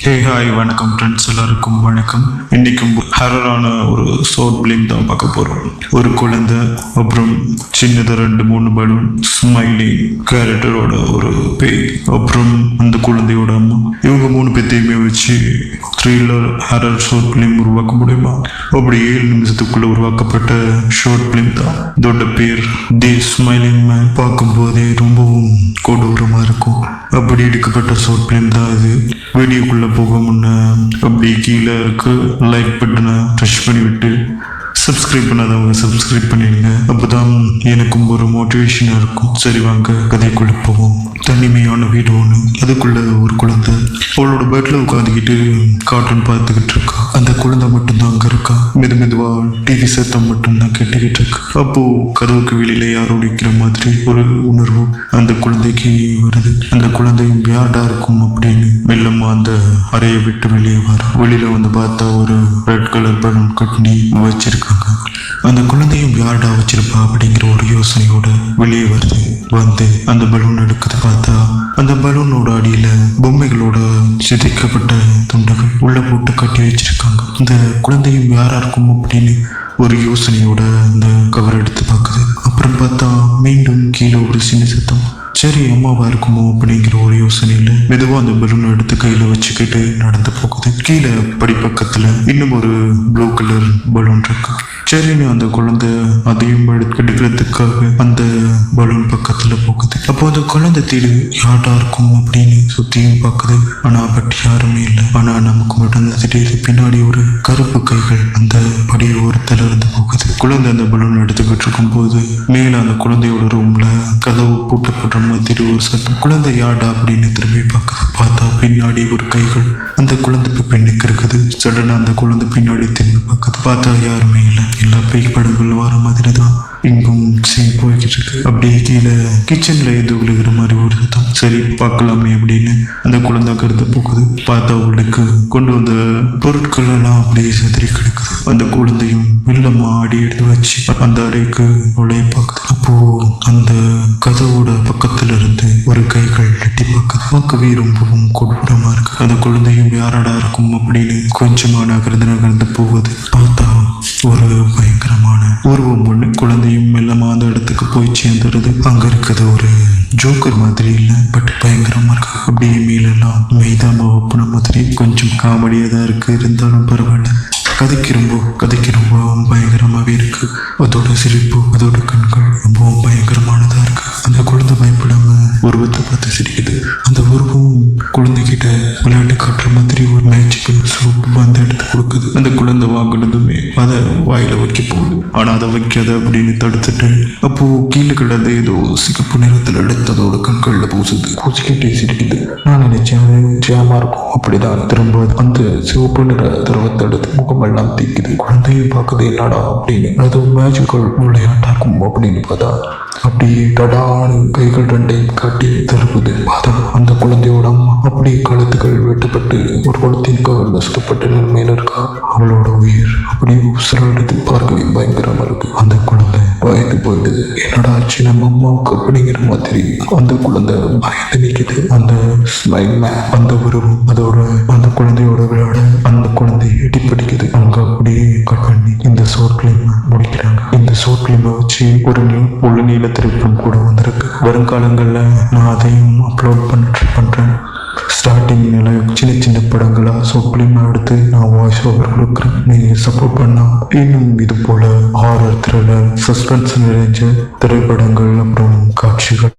Hi வணக்கம் friends, எல்லாருக்கும் வணக்கம். இன்னைக்கும் ஹரரான ஒரு ஷார்ட் பிலிம் தான் பார்க்க போறோம். ஒரு குழந்தை, அப்புறம் சின்னதாக 2-3 பலூன், ஸ்மைலிங் கேரக்டரோட ஒரு பேய், அப்புறம் அந்த குழந்தையோட அம்மா. இவங்க 3 பேத்தையுமே வச்சு த்ரில்லர் ஹரர் ஷார்ட் பிலிம் உருவாக்க முடியுமா? அப்படி 7 நிமிஷத்துக்குள்ள உருவாக்கப்பட்ட ஷார்ட் பிலிம் தான். இதோட பேர் தி ஸ்மைலிங் மேன். பார்க்கும்போதே ரொம்பவும் கொடூரமா இருக்கும். அப்படி எடுக்கப்பட்ட ஷார்ட் பிலிம் தான் இது. வீடியோக்குள்ள போக முன்ன அப்படி கீழே இருக்கு லைக் பட்டனை ப்ரெஷ் பண்ணி விட்டு சப்ஸ்கிரைப் பண்ணாதவங்க சப்ஸ்கிரைப் பண்ணிடுங்க. அப்போதான் எனக்கும் ஒரு மோட்டிவேஷனாக இருக்கும். சரி வாங்க கதைக்குள்ள போவோம். தனிமையான வீடு ஒன்று, அதுக்குள்ள ஒரு குழந்தை அவளோட பெட்ல உட்காந்துக்கிட்டு கார்ட்டூன் பார்த்துக்கிட்டு இருக்கா. அந்த குழந்தை மட்டும்தான் அங்கே இருக்கா. மெதுவா டிவி சத்தம் மட்டும்தான் கேட்டுக்கிட்டு இருக்கு. அப்போ கதவுக்கு வெளியில யாரோ நிற்கிற மாதிரி ஒரு உணர்வு அந்த குழந்தைக்கு வருது. அந்த குழந்தையும் வியாடா இருக்கும் அப்படின்னு மெல்லமா அந்த அறையை விட்டு வெளியே வர. வெளியில வந்து பார்த்தா ஒரு ரெட் கலர் பலூன் கட்டி வச்சிருக்காங்க. அந்த குழந்தையும் யார்டா வச்சிருப்பா அப்படிங்கிற ஒரு யோசனையோட வெளியே வருது. வந்து அந்த பலூன் எடுக்குது. பார்த்தா அந்த பலூனோட அடியில பொம்மைகளோட சிதைக்கப்பட்ட துண்டுகள் உள்ள போட்டு கட்டி வச்சிருக்காங்க. இந்த குழந்தையும் யாரா இருக்கும் அப்படின்னு ஒரு யோசனையோட அந்த கவர் எடுத்து பார்க்குது. அப்புறம் பார்த்தா மீண்டும் கீழே ஒரு சின்ன சத்தம். சரி அம்மாவா இருக்குமோ அப்படிங்கிற ஒரு யோசனையில மெதுவா அந்த பலூனை எடுத்து கையில வச்சுக்கிட்டு நடந்து போகுது. கீழே படிப்பக்கத்துல இன்னும் ஒரு ப்ளூ கலர் பலூன் இருக்கு. சரின்னு அந்த குழந்தை அதையும் எடுக்கிறதுக்காக அந்த பலூன் பக்கத்துல போகுது. அப்போ அந்த குழந்தை தேடி யார்டா இருக்கும் அப்படின்னு சுத்தியும் பார்க்குது. ஆனா பட் யாருமே இல்லை. ஆனா நமக்கு மட்டும் திடீர்னு பின்னாடி ஒரு கருப்பு கைகள் அந்த படி ஓரத்துல இருந்து போகுது. குழந்தை அந்த பலூன் எடுத்துக்கிட்டு இருக்கும் போது மேல அந்த குழந்தையோட ரூம்ல கதவு பூட்டப்படுற மாதிரி ஒரு சத்தம். குழந்தை யார்டா அப்படின்னு திரும்பி பார்க்குது. பார்த்தா பின்னாடி ஒரு கைகள் அந்த குழந்தை பெண்ணுக்கு இருக்குது. சடனா அந்த குழந்தை பின்னாடி திரும்பி பார்க்குது. பார்த்தா யாருமே இல்லை. எல்லா பேய் படங்கள் வர மாதிரி தான் இங்கும் சீன் போய்கிட்டு இருக்கு. அப்படியே கீழே கிச்சன்ல எது விழுகிற மாதிரி ஒரு சத்தம். சரி பார்க்கலாமே அப்படின்னு அந்த குழந்தை கருத்து போகுது. பார்த்தா அவளுக்கு கொண்டு வந்த பொருட்கள் எல்லாம் அப்படியே சதுரி கிடக்குது. அந்த குழந்தையும் வெள்ளமா ஆடி எடுத்து வச்சு அந்த அறைக்கு உடைய பார்க்குது. அப்போ அந்த கதவோட பக்கத்துல இருந்து ஒரு கைகள் எட்டி பார்க்குது. பார்க்கவே ரொம்பவும் கொடூரமா இருக்கு. அந்த குழந்தையும் யாரடா இருக்கும் அப்படின்னு கொஞ்சமா நகர்ந்து போகுது. பார்த்தா ஒரு பயங்கரமான உருவம் ஒண்ணு குழந்தையும் மெல்லமா அந்த இடத்துக்கு போய் சேர்ந்துருது. அங்க இருக்குது ஒரு ஜோக்கர் மாதிரி இல்லை, பட் பயங்கரமா இருக்கு. அப்படியே மேலெல்லாம் மைதாமா ஒப்புன மாதிரி கொஞ்சம் காமெடியா தான் இருக்கு. இருந்தாலும் பரவாயில்ல. கதைக்கு ரொம்ப பயங்கரமாவே இருக்கு. அதோட சிரிப்பு, அதோட கண்கள் ரொம்பவும் பயங்கரமானதா இருக்கு. அந்த குழந்தை பயப்படாம உருவத்தை பார்த்து சிரிக்குது. அந்த உருவம் குழந்தைகிட்ட விளையாட்டு காட்டுற மாதிரி ஒரு மேஜிக்கல் சோப்பு அந்த எடுத்து கொடுக்குது. அந்த குழந்தை வாங்கினதுமே அதை வாயில வைக்க போகுது. ஆனா அதை வைக்காத அப்படின்னு தடுத்துட்டு அப்போ கீழே கிடந்த ஏதோ சிகப்பு நிறத்துல எடுத்ததோட கண்கள்ல பூசிக்கிட்டே சிரிக்குது. நான் நினைச்சேன் அது ஜாமா இருக்கும். அப்படிதான் திரும்ப அந்த சிவப்பு நிற திரவத்தை எடுத்து முகமெல்லாம் தீக்குது. குழந்தையும் பார்க்குது என்னடா அப்படின்னு. அது மேஜிக்கல் விளையாட்டா இருக்கும் அப்படின்னு பார்த்தா அப்படியே தடான கைகள் 2ஐயும் காட்டி தருப்புது. பார்த்தா அந்த குழந்தையோட அம்மா அப்படியே கழுத்துக்கள் வெட்டப்பட்டு ஒரு குளத்தின் கவர்ல சுத்தப்பட்ட நிலைமையில இருக்கா. அவளோட உயிர் அப்படியே உசுராடுது. பார்க்கவே பயங்கரமா இருக்கு. அந்த குழந்தை பயந்து போயிடுது. என்னடா ஆச்சு நம்ம அம்மாவுக்கு அப்படிங்கிற மாதிரி அந்த குழந்தை பயந்து நிற்குது. அந்த ஸ்மைல் மேன் அந்த உருவம் அதோட அந்த குழந்தையோட விளையாட அந்த குழந்தை எட்டி படிக்குது. அங்க அப்படியே கட் பண்ணி இந்த ஷார்ட் பிலிம் முடிக்கிறாங்க. இந்த ஷார்ட் பிலிமை வச்சு ஒரு நீள திரைப்படம் கூட வந்திருக்கு. வருங்காலங்கள்ல நான் அதையும் அப்லோட் பண்றேன். ஸ்டார்டிங்ல சின்ன படங்களா ஷார்ட் பிலிமா எடுத்து நான் வாய்ஸ் ஓவர் கொடுக்குறேன். நீங்க சப்போர்ட் பண்ணா இன்னும் இது போல ஹாரர் த்ரில்லர் சஸ்பென்ஸ் நிறைஞ்ச திரைப்படங்கள் அப்புறம் காட்சிகள்